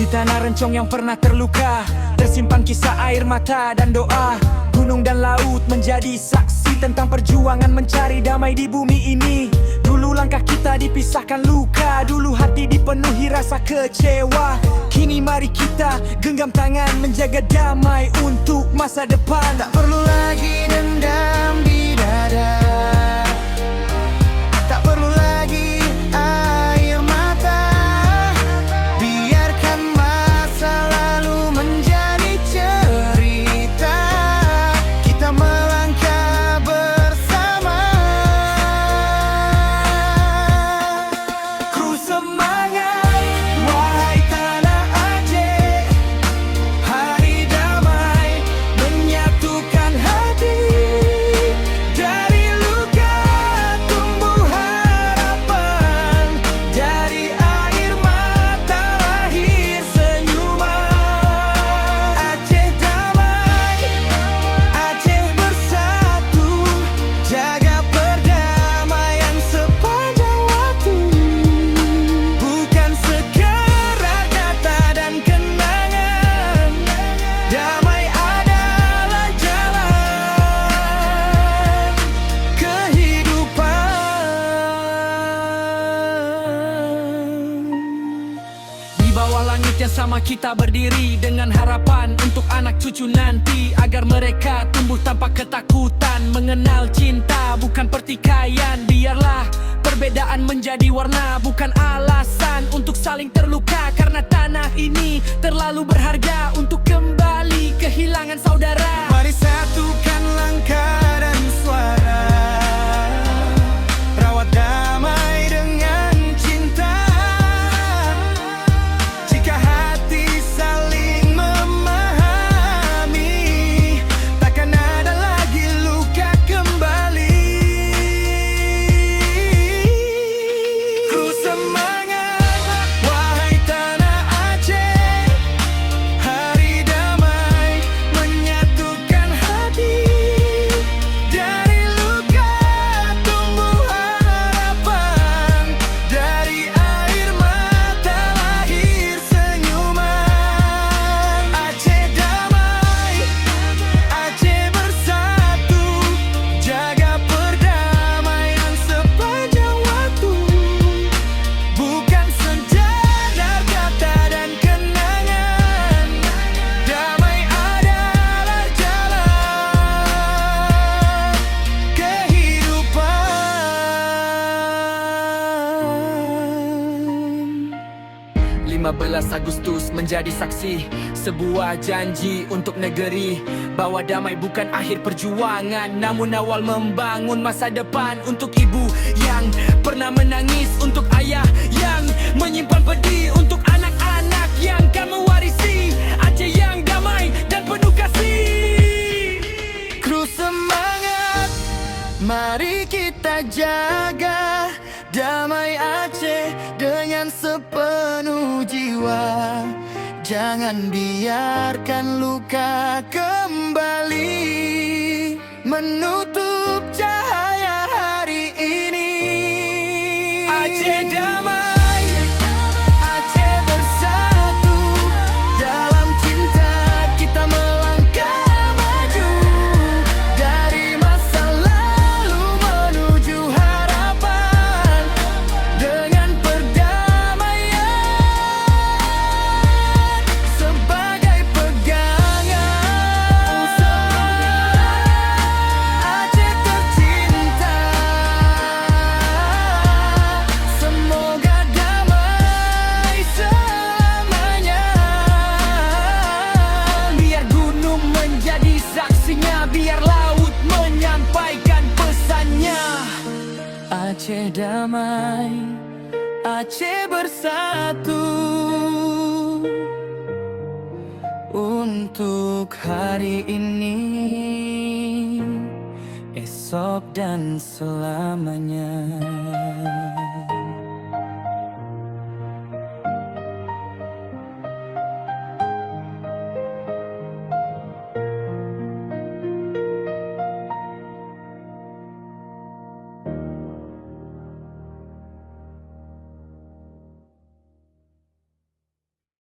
Di tanah rencong yang pernah terluka, tersimpan kisah air mata dan doa. Gunung dan laut menjadi saksi tentang perjuangan mencari damai di bumi ini. Dulu langkah kita dipisahkan luka, dulu hati dipenuhi rasa kecewa. Kini mari kita genggam tangan menjaga damai untuk masa depan. Tak perlu lagi dendam di dada, tak perlu lagi air mata. Biarkan masa lalu menjadi cerita, kita melangkah bersama. Ku semangat, wahai tanah Aceh. Hari damai menyatukan hati. Dari luka tumbuh harapan, dari air mata lahir senyuman. Aceh damai, Aceh bersatu, jaga perdamaian sepanjang waktu. Bukan sekedar kata dan kenangan, damai adalah jalan kehidupan. Di bawah langit yang sama kita berdiri dengan harapan untuk anak cucu nanti, agar mereka tumbuh tanpa ketakutan, mengenal cinta bukan pertikaian. Biarlah perbedaan menjadi warna, bukan alasan untuk saling terluka, karena tanah ini terlalu berharga untuk kembali kehilangan saudara. Mari satukan langkah dan suara, rawat damai dengan cinta. Jika hati saling memahami, takkan ada lagi luka kembali. Ku semangat, wahai tanah Aceh. Hari damai menyatukan hati. Dari luka tumbuh harapan, dari air mata lahir senyuman. Aceh damai, Aceh bersatu, jaga perdamaian sepanjang waktu. Bukan sekedar kata dan kenangan, damai adalah jalan kehidupan. 15 Agustus menjadi saksi sebuah janji untuk negeri, bahwa damai bukan akhir perjuangan, namun awal membangun masa depan. Untuk ibu yang pernah menangis, untuk ayah yang menyimpan pedih, untuk anak-anak yang kan mewarisi Aceh yang damai dan penuh kasih. Ku semangat, mari kita jaga damai Aceh dengan sepenuh jiwa. Jangan biarkan luka kembali menutup cahaya hari ini. Aceh damai, Aceh bersatu, dalam cinta kita melangkah maju. Dari masa lalu menuju harapan, dengan perdamaian sebagai pegangan. Aceh tercinta, semoga damai selamanya. Biar gunung menjadi saksinya, biar laut menyampaikan pesannya. Aceh damai, Aceh bersatu, untuk hari ini, esok dan selamanya.